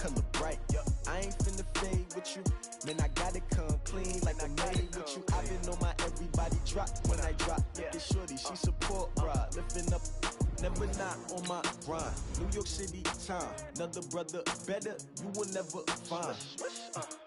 color bright. I ain't finna fade with you. Man, I gotta come clean like I made with you. I've been on my everybody drop when I drop. Look at shorty, she support ride. Lifting up, never not on my grind. New York City time, another brother better, you will never find.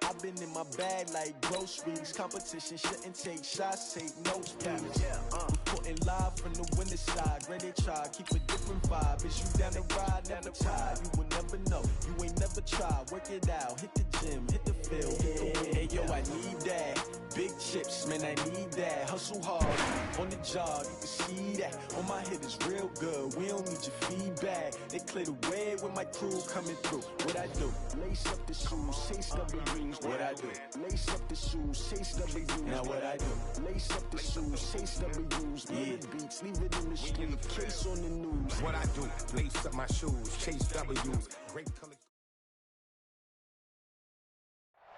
I've been in my bag like groceries. Competition shouldn't take shots, take notes, please. Reporting live from the winter side. Ready to try, keep a different vibe. Is you down the ride, never tired. You will never know, you ain't never tried. Work it out, hit the gym, hit the field, hit the wind. Hey, yo, I need that. Big chips, man, I need that. Hustle hard, on the job, you can see that. On my head is real good, we don't need your feedback. They clear the way with my crew coming through. What I do? Lace up the shoes, chase W's. What I do? Lace up the shoes, chase W's. Now what I do? Lace up the shoes, chase W's. Yeah. Beats, leave it in the street, case on the news. What I do? Lace up my shoes, chase W's. Great color.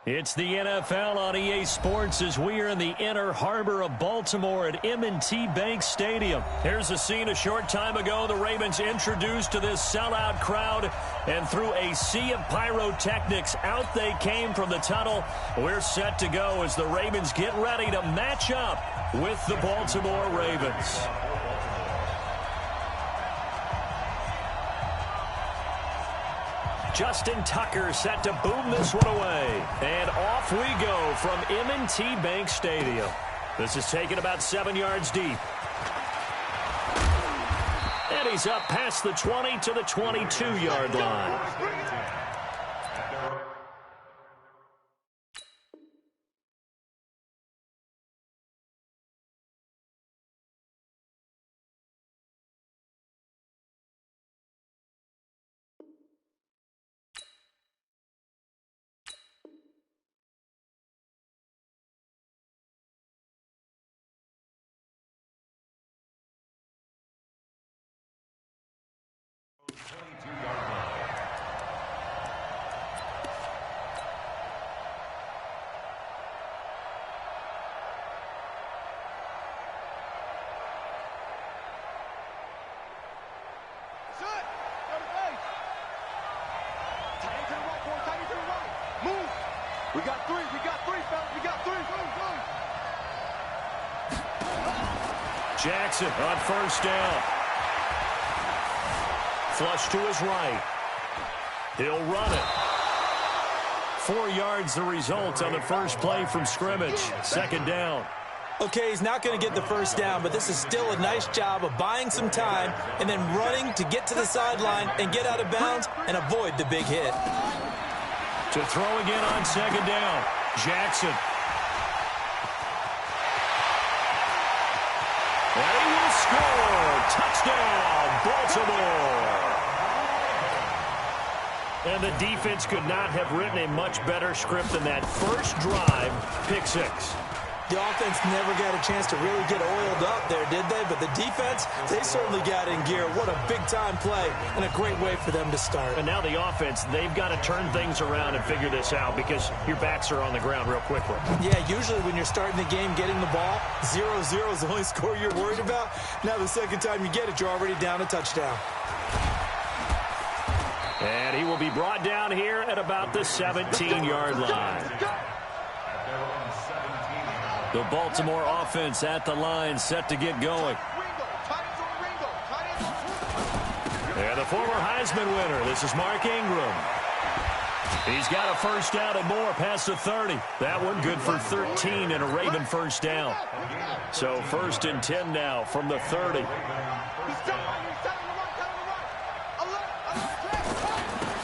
It's the NFL on EA Sports as we are in the inner harbor of Baltimore at M&T Bank Stadium. Here's a scene a short time ago. The Ravens introduced to this sellout crowd, and through a sea of pyrotechnics, out they came from the tunnel. We're set to go as the Ravens get ready to match up with the Baltimore Ravens. Justin Tucker set to boom this one away. And off we go from M&T Bank Stadium. This is taken about 7 yards deep. And he's up past the 20 to the 22-yard line. We got three, fellas, we got three. Jackson on first down. Flush to his right. He'll run it. 4 yards the result on the first play from scrimmage. Second down. Okay, he's not going to get the first down, but this is still a nice job of buying some time and then running to get to the sideline and get out of bounds and avoid the big hit. To throw again on second down. Jackson. And he will score. Touchdown, Baltimore. And the defense could not have written a much better script than that. First drive, pick six. The offense never got a chance to really get oiled up there, did they? But the defense, they certainly got in gear. What a big-time play and a great way for them to start. And now the offense, they've got to turn things around and figure this out because your backs are on the ground real quickly. Yeah, usually when you're starting the game getting the ball, 0-0 is the only score you're worried about. Now the second time you get it, you're already down a touchdown. And he will be brought down here at about the 17-yard line. The Baltimore offense at the line, set to get going. And the former Heisman winner, this is Mark Ingram. He's got a first down and more past the 30. That one good for 13 and a Raven first down. So 1st and 10 now from the 30.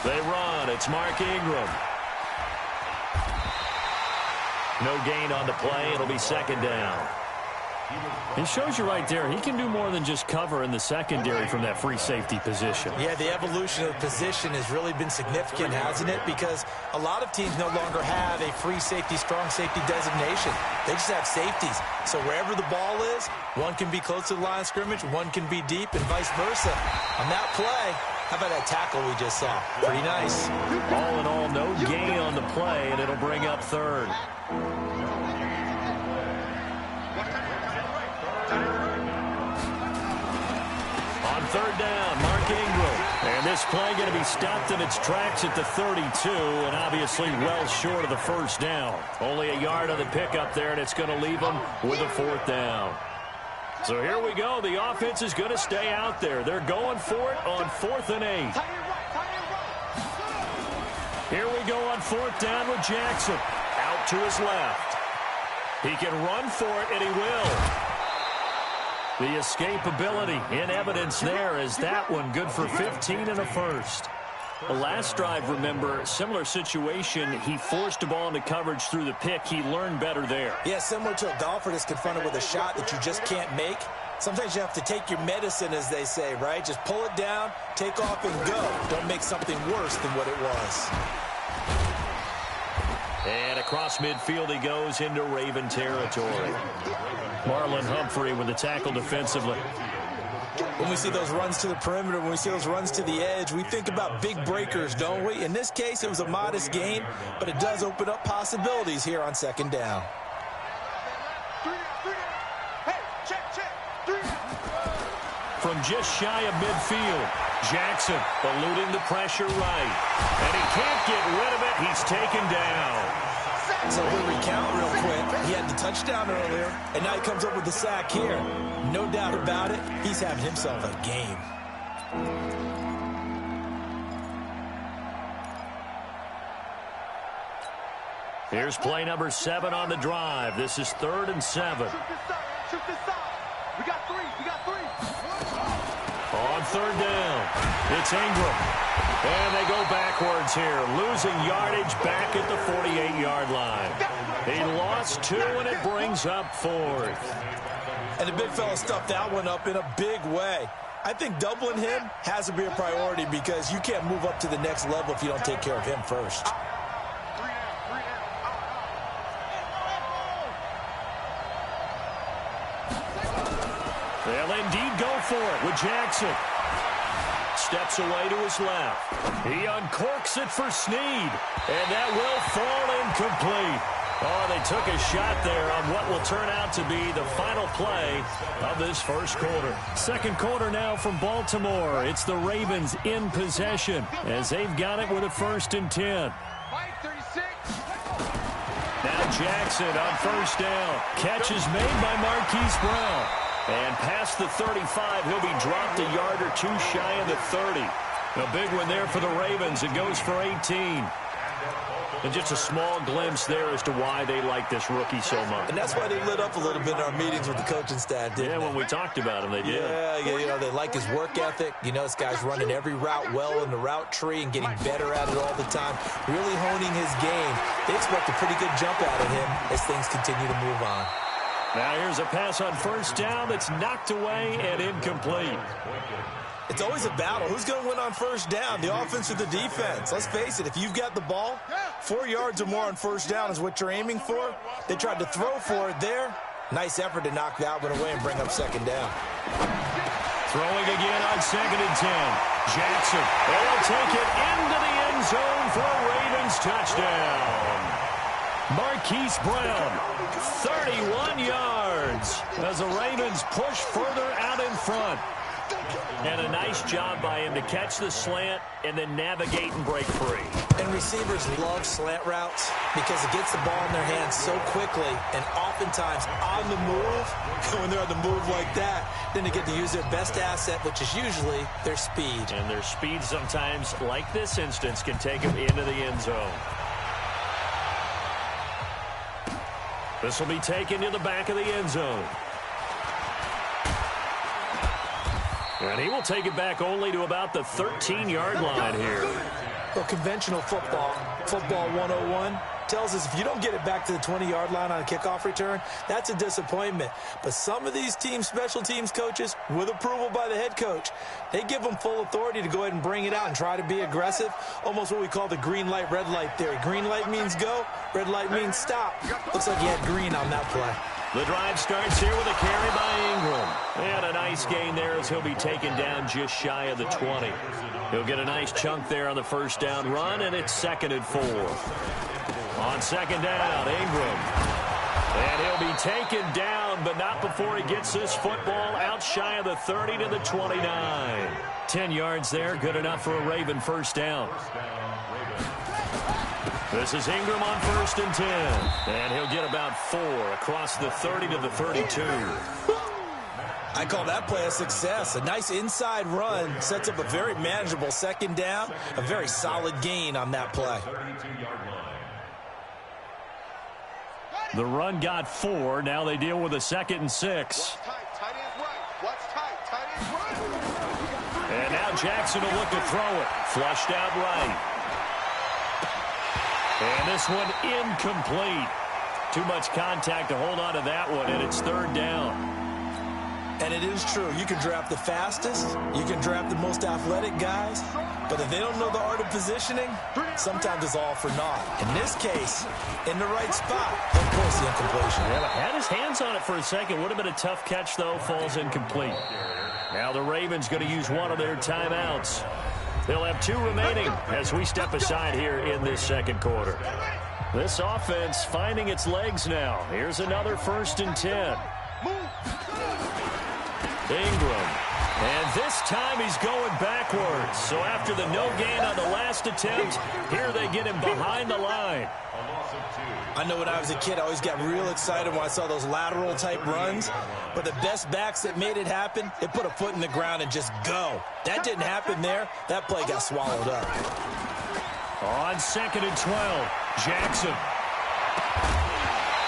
They run. It's Mark Ingram. No gain on the play. It'll be second down. He shows you right there, he can do more than just cover in the secondary from that free safety position. Yeah, the evolution of the position has really been significant, hasn't it? Because a lot of teams no longer have a free safety, strong safety designation. They just have safeties. So wherever the ball is, one can be close to the line of scrimmage, one can be deep, and vice versa. On that play, how about that tackle we just saw? Pretty nice. All in all, no gain on the play, and it'll bring up third. On third down, Mark Ingram. And This play going to be stopped in its tracks at the 32, and obviously well short of the first down. Only a yard on the pickup there, and it's going to leave them with a fourth down. So here we go. The offense is going to stay out there. They're going for it on 4th and 8. Here we go on 4th down with Jackson. Out to his left. He can run for it, and he will. The escapability in evidence there is that one good for 15 and a first. The last drive, remember, similar situation. He forced the ball into coverage through the pick. He learned better there. Yeah, similar to a golfer that's confronted with a shot that you just can't make. Sometimes you have to take your medicine, as they say, right? Just pull it down, take off, and go. Don't make something worse than what it was. And across midfield he goes into Raven territory. Marlon Humphrey with the tackle defensively. When we see those runs to the perimeter, when we see those runs to the edge, we think about big breakers, don't we? In this case, it was a modest gain, but it does open up possibilities here on 2nd down. From just shy of midfield, Jackson eluding the pressure right. And he can't get rid of it. He's taken down. So we'll recount real quick. He had the touchdown earlier, and now he comes up with the sack here. No doubt about it, he's having himself a game. Here's play number 7 on the drive. This is 3rd and 7. Shoot this side. We got 3. On 3rd down, it's Ingram. And they go backwards here, losing yardage back at the 48-yard line. He lost 2, and it brings up 4th. And the big fella stuffed that one up in a big way. I think doubling him has to be a priority because you can't move up to the next level if you don't take care of him first. They'll indeed go for it with Jackson. Steps away to his left. He uncorks it for Snead. And that will fall incomplete. Oh, they took a shot there on what will turn out to be the final play of this first quarter. Second quarter now from Baltimore. It's the Ravens in possession as they've got it with a 1st and 10. Now Jackson on 1st down. Catch is made by Marquise Brown. And past the 35, he'll be dropped a yard or 2 shy of the 30. A big one there for the Ravens. It goes for 18. And just a small glimpse there as to why they like this rookie so much. And that's why they lit up a little bit in our meetings with the coaching staff, didn't they? Yeah, when we talked about him, they did. Yeah, you know, they like his work ethic. You know, this guy's running every route well in the route tree and getting better at it all the time, really honing his game. They expect a pretty good jump out of him as things continue to move on. Now here's a pass on 1st down that's knocked away and incomplete. It's always a battle. Who's going to win on 1st down, the offense or the defense? Let's face it, if you've got the ball, 4 yards or more on 1st down is what you're aiming for. They tried to throw for it there. Nice effort to knock that one away and bring up 2nd down. Throwing again on 2nd and 10. Jackson, they'll take it into the end zone for a Ravens touchdown. Marquise Brown, 31 yards as the Ravens push further out in front. And a nice job by him to catch the slant and then navigate and break free. And receivers love slant routes because it gets the ball in their hands so quickly and oftentimes on the move. When they're on the move like that, then they get to use their best asset, which is usually their speed. And their speed sometimes, like this instance, can take them into the end zone. This will be taken to the back of the end zone. And he will take it back only to about the 13-yard line here. Well, conventional football 101, tells us if you don't get it back to the 20-yard line on a kickoff return, that's a disappointment. But some of these teams, special teams coaches, with approval by the head coach, they give them full authority to go ahead and bring it out and try to be aggressive, almost what we call the green light, red light theory. Green light means go, red light means stop. Looks like he had green on that play. The drive starts here with a carry by Ingram. And a nice gain there as he'll be taken down just shy of the 20. He'll get a nice chunk there on the 1st down run, and it's 2nd and 4. On 2nd down, Ingram. And he'll be taken down, but not before he gets this football out shy of the 30 to the 29. 10 yards there, good enough for a Raven first down. This is Ingram on 1st and 10. And he'll get about 4 across the 30 to the 32. I call that play a success. A nice inside run sets up a very manageable second down. A very solid gain on that play. The run got 4. Now they deal with a 2nd and 6. And now Jackson will look to throw it. Flushed out right. And this one incomplete. Too much contact to hold on to that one, and it's 3rd down. And it is true. You can draft the fastest. You can draft the most athletic guys. But if they don't know the art of positioning, sometimes it's all for naught. In this case, in the right spot, of course the incompletion. Yeah, had his hands on it for a second. Would have been a tough catch, though. Falls incomplete. Now the Ravens going to use one of their timeouts. They'll have 2 remaining as we step aside here in this 2nd quarter. This offense finding its legs now. Here's another 1st and 10. Ingram. And this time he's going backwards. So after the no gain on the last attempt, here they get him behind the line. I know when I was a kid, I always got real excited when I saw those lateral type runs. But the best backs that made it happen, they put a foot in the ground and just go. That didn't happen there. That play got swallowed up. On 2nd and 12, Jackson.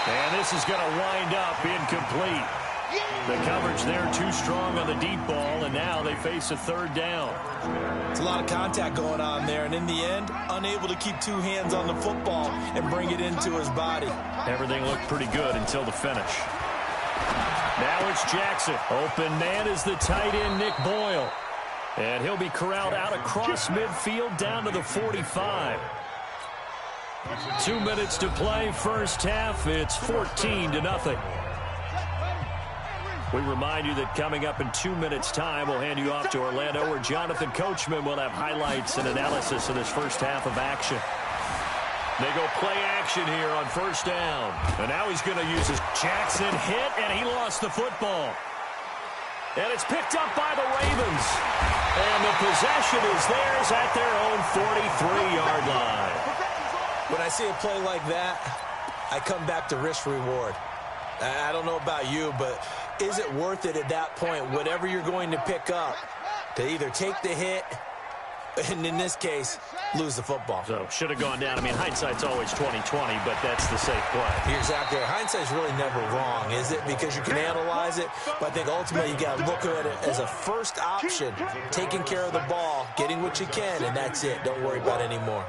And this is going to wind up incomplete. The coverage there too strong on the deep ball, and now they face a 3rd down. It's a lot of contact going on there, and in the end, unable to keep 2 hands on the football and bring it into his body. Everything looked pretty good until the finish. Now it's Jackson. Open man is the tight end, Nick Boyle. And he'll be corralled out across midfield down to the 45. 2 minutes to play, first half. It's 14-0. We remind you that coming up in 2 minutes' time, we'll hand you off to Orlando, where Jonathan Coachman will have highlights and analysis of this first half of action. They go play action here on 1st down. And now he's going to use his Jackson hit, and he lost the football. And it's picked up by the Ravens. And the possession is theirs at their own 43-yard line. When I see a play like that, I come back to risk-reward. I don't know about you, but is it worth it at that point, whatever you're going to pick up, to either take the hit and, in this case, lose the football? So, should have gone down. I mean, hindsight's always 20/20, but that's the safe play. You're exactly right. Hindsight's really never wrong, is it? Because you can analyze it, but I think ultimately you got to look at it as a first option, taking care of the ball, getting what you can, and that's it. Don't worry about it anymore.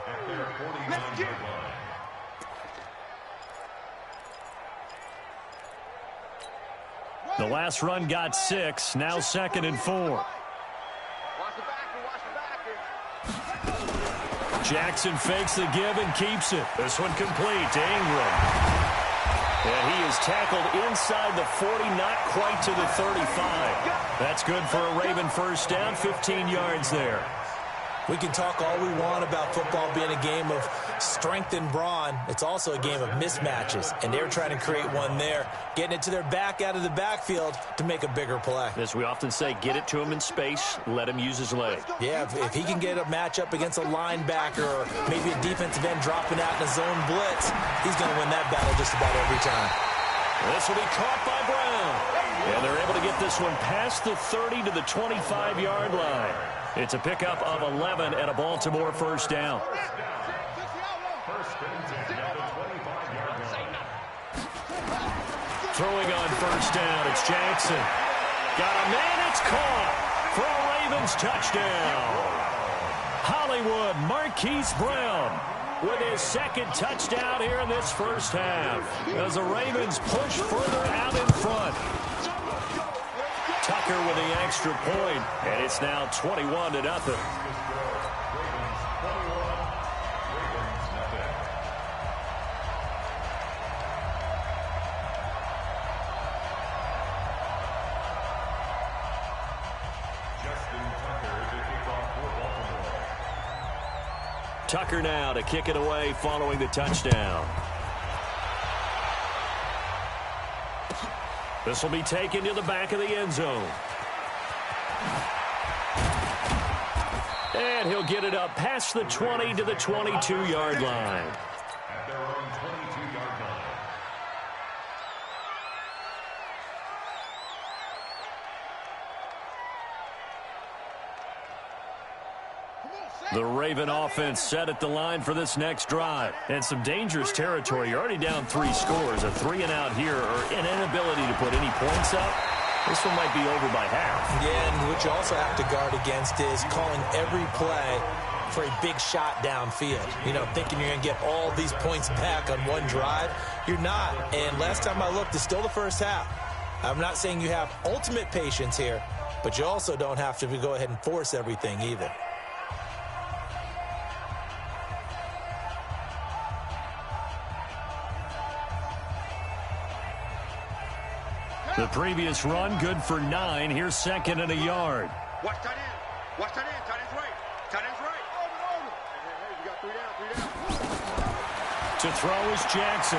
The last run got 6, now 2nd and 4. Jackson fakes the give and keeps it. This one complete to Ingram. And he is tackled inside the 40, not quite to the 35. That's good for a Raven first down, 15 yards there. We can talk all we want about football being a game of strength and brawn. It's also a game of mismatches, and they're trying to create one there, getting it to their back out of the backfield to make a bigger play. As we often say, get it to him in space, let him use his leg. Yeah, if he can get a matchup against a linebacker or maybe a defensive end dropping out in a zone blitz, he's going to win that battle just about every time. This will be caught by Brown. And they're able to get this one past the 30 to the 25-yard line. It's a pickup of 11 and a Baltimore first down. Throwing on first down, it's Jackson. Got a man, it's caught for a Ravens touchdown. Hollywood Marquise Brown with his 2nd touchdown here in this first half as the Ravens push further out in front. Tucker with the extra point, and it's now 21-0. Tucker now to kick it away following the touchdown. This will be taken to the back of the end zone. And he'll get it up past the 20 to the 22-yard line. At their own 22-yard line. The Raven offense set at the line for this next drive. And some dangerous territory. You're already down 3 scores. A 3-and-out here or an inability to put any points up. This one might be over by half. Yeah, and what you also have to guard against is calling every play for a big shot downfield. You know, thinking you're going to get all these points back on one drive. You're not. And last time I looked, it's still the first half. I'm not saying you have ultimate patience here, but you also don't have to go ahead and force everything either. The previous run, good for 9. Here's 2nd and a yard. Watch tight end. Watch tight end. Tight end's right. Tight end's right. Over. Hey, you got 3 down. To throw is Jackson.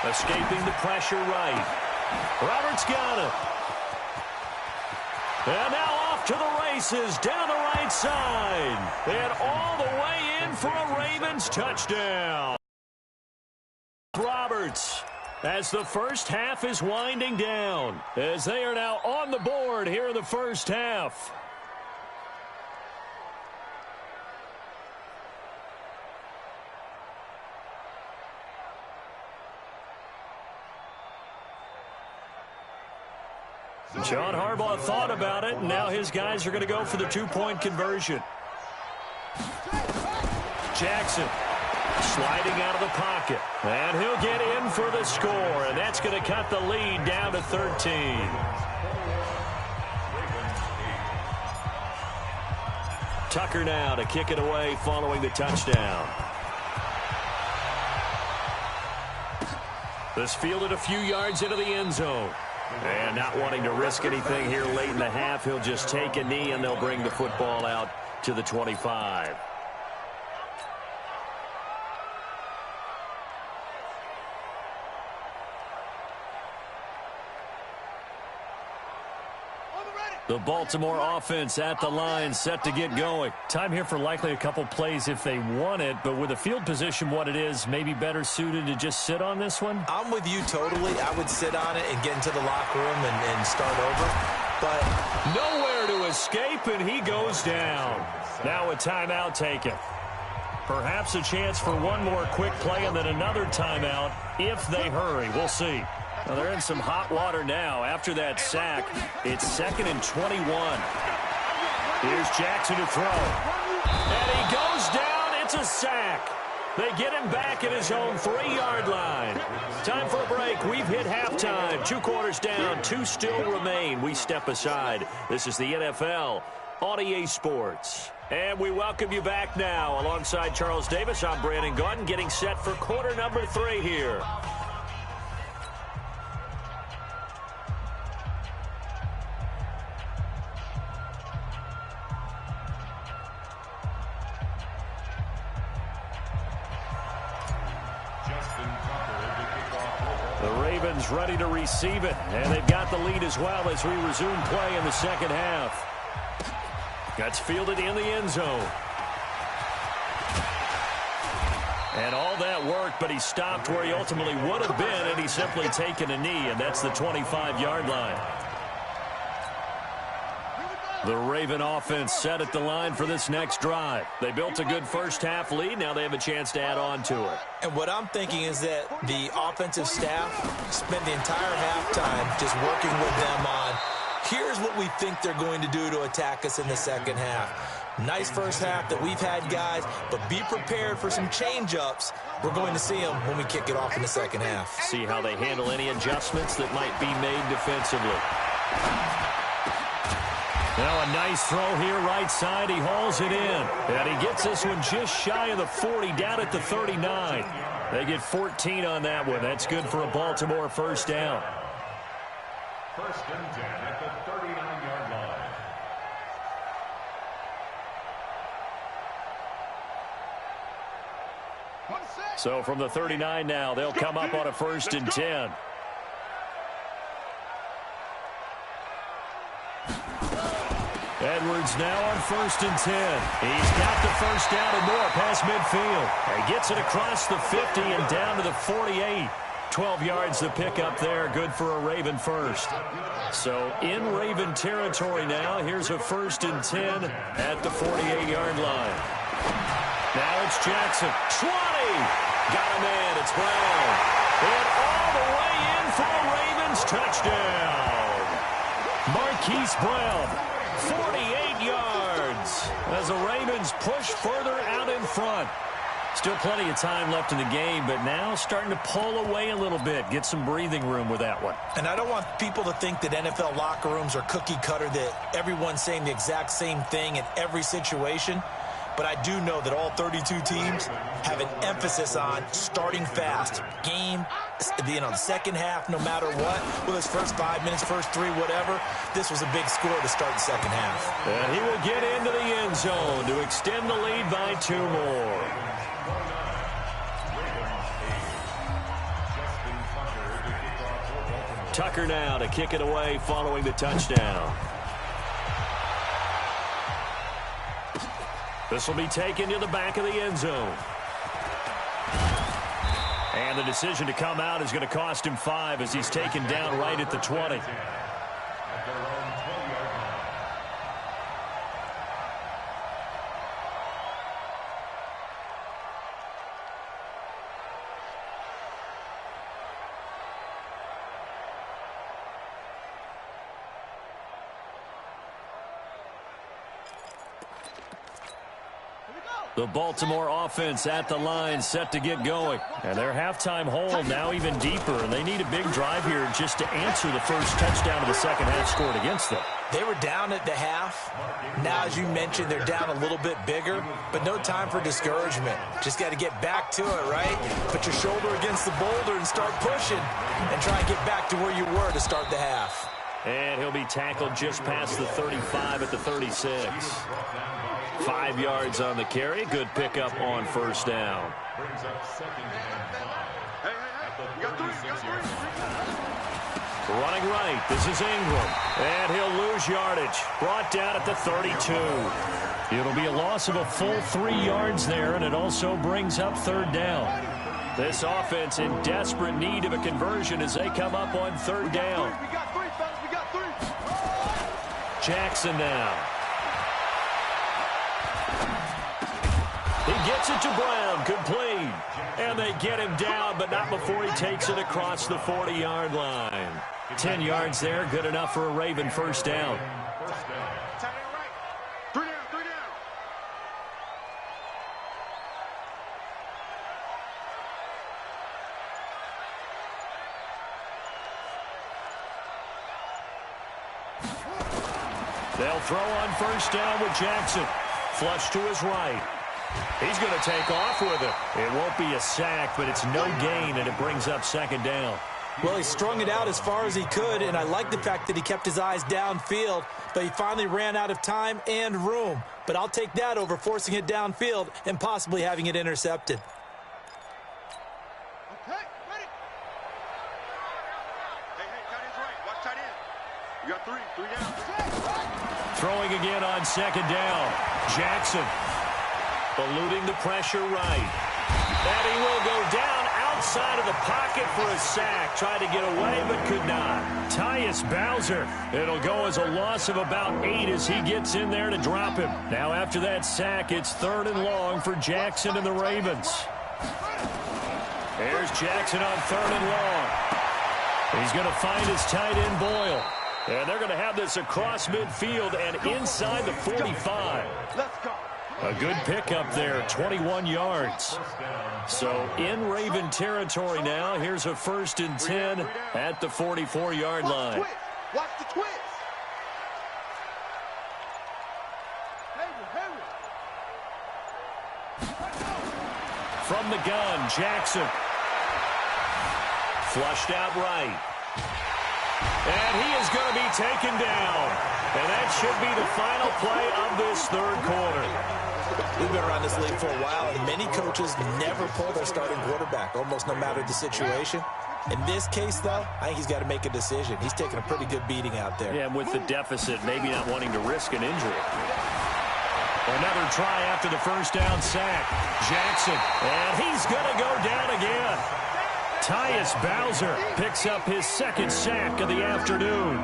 Escaping the pressure right. Roberts got it. And now off to the races down the right side. And all the way in for a Ravens touchdown. Roberts. As the first half is winding down, as they are now on the board here in the first half. John Harbaugh thought about it, and now his guys are going to go for the 2-point conversion. Jackson. Sliding out of the pocket. And he'll get in for the score. And that's going to cut the lead down to 13. Tucker now to kick it away following the touchdown. This fielded a few yards into the end zone. And not wanting to risk anything here late in the half, he'll just take a knee and they'll bring the football out to the 25. The Baltimore offense at the line, set to get going. Time here for likely a couple plays if they want it, but with the field position what it is, maybe better suited to just sit on this one? I'm with you totally. I would sit on it and get into the locker room and start over. But nowhere to escape, and he goes down. Now a timeout taken. Perhaps a chance for one more quick play and then another timeout if they hurry. We'll see. Well, they're in some hot water now. After that sack, it's 2nd and 21. Here's Jackson to throw. And he goes down. It's a sack. They get him back at his own 3-yard line. Time for a break. We've hit halftime. 2 quarters down. 2 still remain. We step aside. This is the NFL on EA Sports. And we welcome you back now. Alongside Charles Davis, I'm Brandon Gaudin, getting set for quarter number 3 here. Ready to receive it, and they've got the lead as well as we resume play in the second half. That's fielded in the end zone. And all that work, but he stopped where he ultimately would have been, and he's simply taken a knee, and that's the 25-yard line. The Raven offense set at the line for this next drive. They built a good first-half lead. Now they have a chance to add on to it. And what I'm thinking is that the offensive staff spent the entire halftime just working with them on, here's what we think they're going to do to attack us in the second half. Nice first half that we've had, guys, but be prepared for some change-ups. We're going to see them when we kick it off in the second half. See how they handle any adjustments that might be made defensively. Now a nice throw here right side. He hauls it in. And he gets this one just shy of the 40, down at the 39. They get 14 on that one. That's good for a Baltimore first down. 1st and 10 at the 39-yard line. So from the 39 now, they'll come up on a 1st and 10. Edwards now on 1st and 10. He's got the first down and more past midfield. He gets it across the 50 and down to the 48. 12 yards the pickup there. Good for a Raven first. So in Raven territory now. Here's a 1st and 10 at the 48-yard line. Now it's Jackson. 20. Got him in. It's Brown. And all the way in for a Ravens touchdown. Marquise Brown, 48 yards as the Ravens push further out in front. Still plenty of time left in the game, but now starting to pull away a little bit. Get some breathing room with that one. And I don't want people to think that NFL locker rooms are cookie cutter, that everyone's saying the exact same thing in every situation. But I do know that all 32 teams have an emphasis on starting fast. Game, the second half, no matter what, whether it's first 5 minutes, first 3, whatever, this was a big score to start the second half. And he will get into the end zone to extend the lead by 2 more. Tucker now to kick it away following the touchdown. This will be taken to the back of the end zone. And the decision to come out is going to cost him 5 as he's taken down right at the 20. The Baltimore offense at the line, set to get going. And their halftime hole now even deeper, and they need a big drive here just to answer the first touchdown of the second half scored against them. They were down at the half. Now, as you mentioned, they're down a little bit bigger, but no time for discouragement. Just got to get back to it, right? Put your shoulder against the boulder and start pushing and try and get back to where you were to start the half. And he'll be tackled just past the 35 at the 36. 5 yards on the carry. Good pickup on first down. Running right. This is Ingram. And he'll lose yardage. Brought down at the 32. It'll be a loss of a full 3 yards there, and it also brings up third down. This offense in desperate need of a conversion as they come up on third down. Jackson now. He gets it to Brown, complete. And they get him down, but not before he takes it across the 40-yard line. 10 yards there, good enough for a Raven first down. They'll throw on first down with Jackson. Flush to his right. He's going to take off with it. It won't be a sack, but it's no gain, and it brings up second down. Well, he strung it out as far as he could, and I like the fact that he kept his eyes downfield, but he finally ran out of time and room. But I'll take that over forcing it downfield and possibly having it intercepted. Okay, ready. Hey, tight end's right. Watch tight end. You got three down. Throwing again on second down. Jackson eluding the pressure right. And he will go down outside of the pocket for a sack. Tried to get away, but could not. Tyus Bowser. It'll go as a loss of about 8 as he gets in there to drop him. Now after that sack, it's third and long for Jackson and the Ravens. There's Jackson on third and long. He's going to find his tight end Boyle. And they're going to have this across midfield and inside the 45. Let's go. A good pickup there, 21 yards. So in Raven territory now, here's a 1st and 10 at the 44-yard line. Watch the twist. From the gun, Jackson. Flushed out right. And he is going to be taken down. And that should be the final play of this third quarter. We've been around this league for a while, and many coaches never pull their starting quarterback, almost no matter the situation. In this case, though, I think he's got to make a decision. He's taking a pretty good beating out there. Yeah, with the deficit, maybe not wanting to risk an injury. Another try after the first down sack. Jackson, and he's going to go down again. Tyus Bowser picks up his second sack of the afternoon.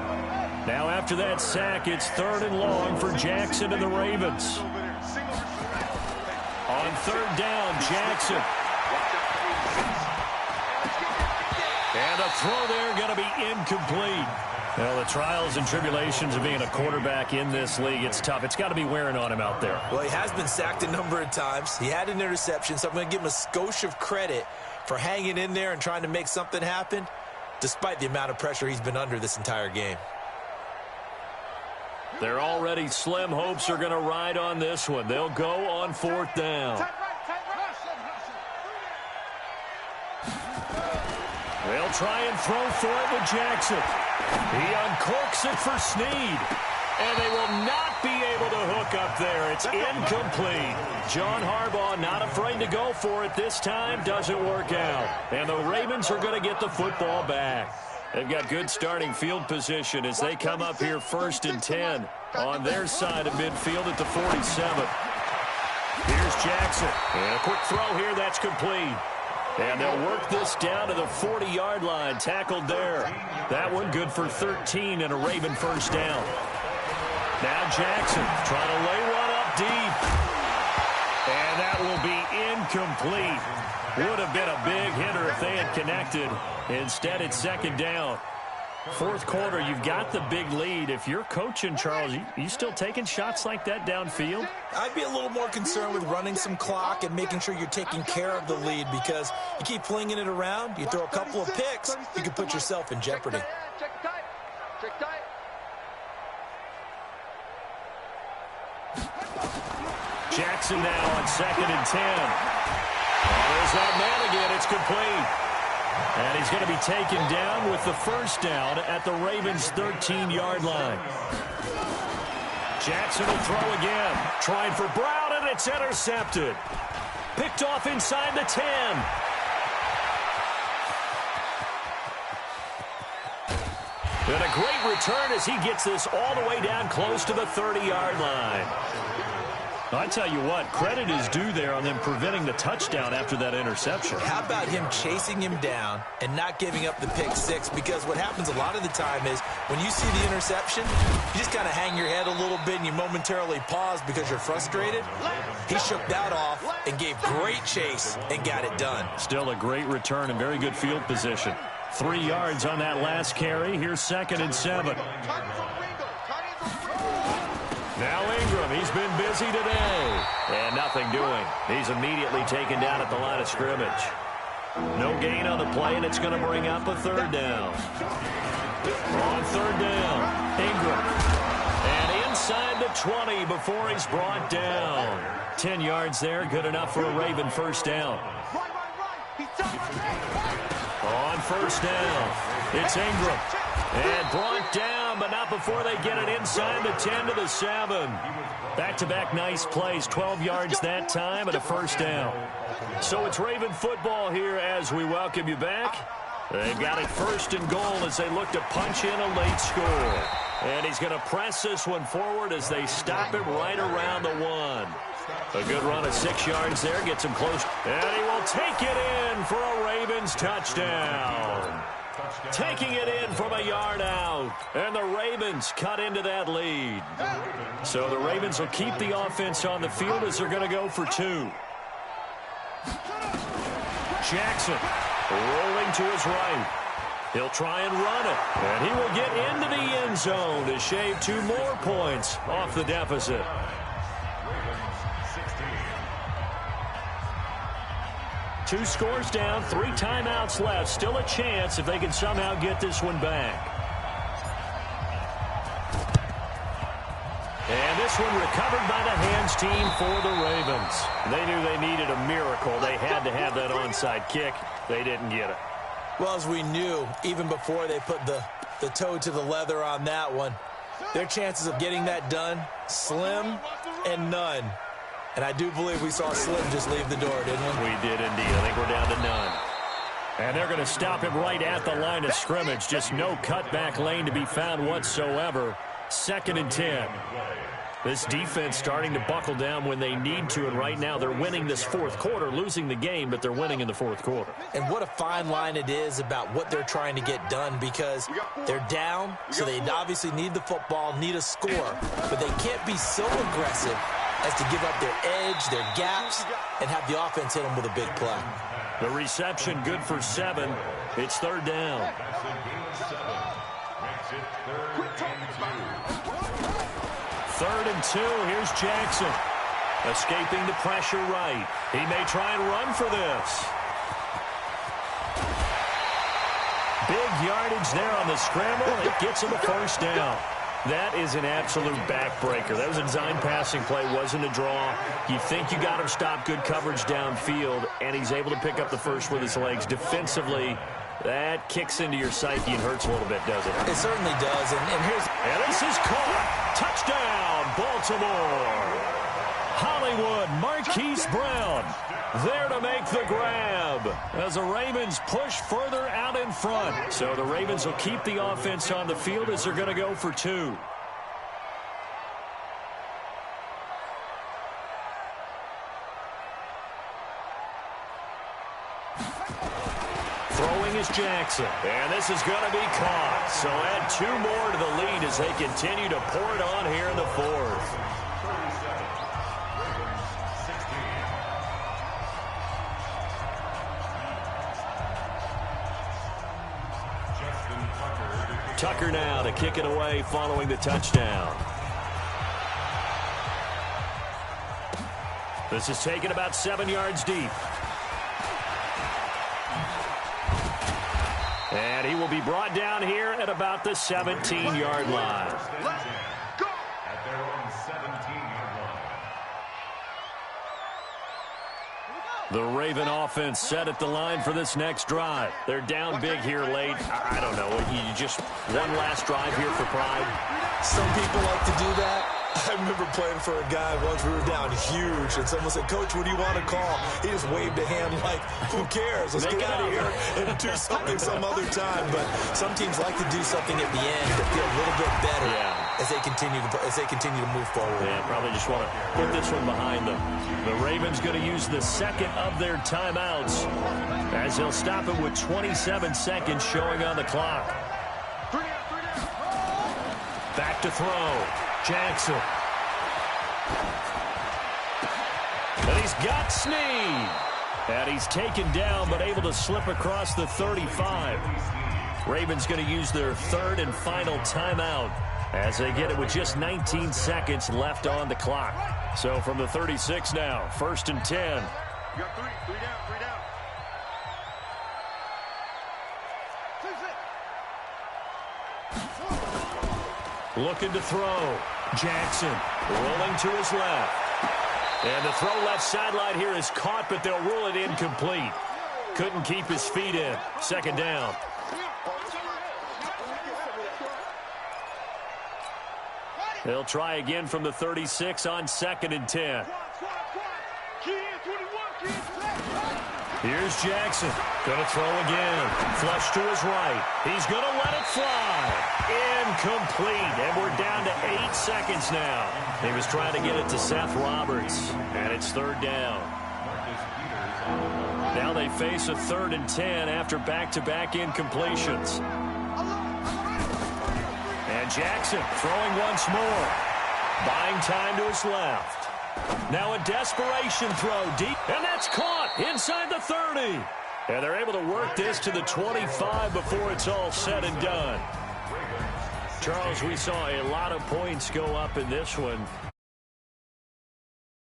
Now after that sack, it's 3rd and long for Jackson and the Ravens. On 3rd down, Jackson. And a throw there going to be incomplete. Well, the trials and tribulations of being a quarterback in this league, it's tough. It's got to be wearing on him out there. Well, he has been sacked a number of times. He had an interception, so I'm going to give him a skosh of credit for hanging in there and trying to make something happen, despite the amount of pressure he's been under this entire game. They're already slim hopes are going to ride on this one. They'll go on 4th down. They'll try and throw for it with Jackson. He uncorks it for Snead. And they will not be able to hook up there. It's incomplete. John Harbaugh not afraid to go for it this time. Doesn't work out. And the Ravens are going to get the football back. They've got good starting field position as they come up here 1st and 10 on their side of midfield at the 47. Here's Jackson. And a quick throw here. That's complete. And they'll work this down to the 40-yard line. Tackled there. That one good for 13 and a Raven first down. Now Jackson trying to lay one up deep. And that will be incomplete. Would have been a big hitter if they had connected. Instead, it's 2nd down. 4th quarter, you've got the big lead. If you're coaching, Charles, you still taking shots like that downfield? I'd be a little more concerned with running some clock and making sure you're taking care of the lead, because you keep flinging it around, you throw a couple of picks, you can put yourself in jeopardy. Check tight. Check tight. Jackson now on 2nd and 10. There's that man again. It's complete. And he's going to be taken down with the first down at the Ravens' 13-yard line. Jackson will throw again. Trying for Brown, and it's intercepted. Picked off inside the 10. And a great return as he gets this all the way down close to the 30-yard line. I tell you what, credit is due there on them preventing the touchdown after that interception. How about him chasing him down and not giving up the pick six? Because what happens a lot of the time is when you see the interception, you just kind of hang your head a little bit and you momentarily pause because you're frustrated. He shook that off and gave great chase and got it done. Still a great return and very good field position. 3 yards on that last carry. Here's 2nd and 7. Now Ingram, he's been busy today. And nothing doing. He's immediately taken down at the line of scrimmage. No gain on the play, and it's going to bring up a 3rd down. On 3rd down, Ingram. And inside the 20 before he's brought down. 10 yards there, good enough for a Raven first down. On 1st down, it's Ingram. And brought down, but not before they get it inside the 10 to the 7. Back-to-back nice plays, 12 yards that time and a first down. So it's Raven football here as we welcome you back. They've got it 1st and goal as they look to punch in a late score. And he's going to press this one forward as they stop him right around the 1. A good run of 6 yards there, gets him close. And he will take it in for a Ravens touchdown. Taking it in from a yard out. And the Ravens cut into that lead. So the Ravens will keep the offense on the field as they're going to go for 2. Jackson rolling to his right. He'll try and run it. And he will get into the end zone to shave 2 more points off the deficit. 2 scores down, 3 timeouts left. Still a chance if they can somehow get this one back. And this one recovered by the hands team for the Ravens. They knew they needed a miracle. They had to have that onside kick. They didn't get it. Well, as we knew, even before they put the toe to the leather on that one, their chances of getting that done, slim and none. And I do believe we saw Slim just leave the door, didn't we? We did indeed. I think we're down to none. And they're going to stop him right at the line of scrimmage. Just no cutback lane to be found whatsoever. 2nd and 10. This defense starting to buckle down when they need to, and right now they're winning this fourth quarter, losing the game, but they're winning in the fourth quarter. And what a fine line it is about what they're trying to get done, because they're down, so they obviously need the football, need a score, but they can't be so aggressive as to give up their edge, their gaps, and have the offense hit them with a big play. The reception good for 7. It's 3rd down. 3rd and 2. Here's Jackson. Escaping the pressure right. He may try and run for this. Big yardage there on the scramble. It gets him a 1st down. That is an absolute backbreaker. That was a design passing play, wasn't a draw. You think you got him stopped, good coverage downfield, and he's able to pick up the first with his legs. Defensively, that kicks into your psyche and hurts a little bit, does it? It certainly does. And this is caught. Touchdown, Baltimore. Hollywood Marquise Brown there to make the grab as the Ravens push further out in front. So the Ravens will keep the offense on the field as they're going to go for 2. Throwing is Jackson, and this is going to be caught. So add 2 more to the lead as they continue to pour it on here in the 4th. Tucker now to kick it away following the touchdown. This is taken about 7 yards deep. And he will be brought down here at about the 17-yard line. Let's go! At their own 17-yard line. The Raven offense set at the line for this next drive. They're down big here late. I don't know. You just one last drive here for pride. Some people like to do that. I remember playing for a guy once. We were down huge, and someone said, "Coach, what do you want to call?" He just waved a hand like, "Who cares? Let's get out of here and do something some other time." But some teams like to do something at the end to feel a little bit better as they continue to move forward. Yeah, probably just want to put this one behind them. The Ravens going to use the second of their timeouts as they'll stop it with 27 seconds showing on the clock. Back to throw. Jackson. And he's got Snead. And he's taken down but able to slip across the 35. Ravens going to use their 3rd and final timeout as they get it with just 19 seconds left on the clock. So from the 36 now, 1st and 10. You got 3 down, 3 down. Looking to throw. Jackson rolling to his left. And the throw left sideline here is caught, but they'll rule it incomplete. Couldn't keep his feet in. 2nd down. They'll try again from the 36 on 2nd and 10. Here's Jackson. Going to throw again. Flush to his right. He's going to let it fly. Incomplete. And we're down to 8 seconds now. He was trying to get it to Seth Roberts. And it's 3rd down. Now they face a 3rd and 10 after back-to-back incompletions. And Jackson throwing once more. Buying time to his left. Now a desperation throw deep. And that's caught inside the 30. And they're able to work this to the 25 before it's all said and done. Charles, we saw a lot of points go up in this one.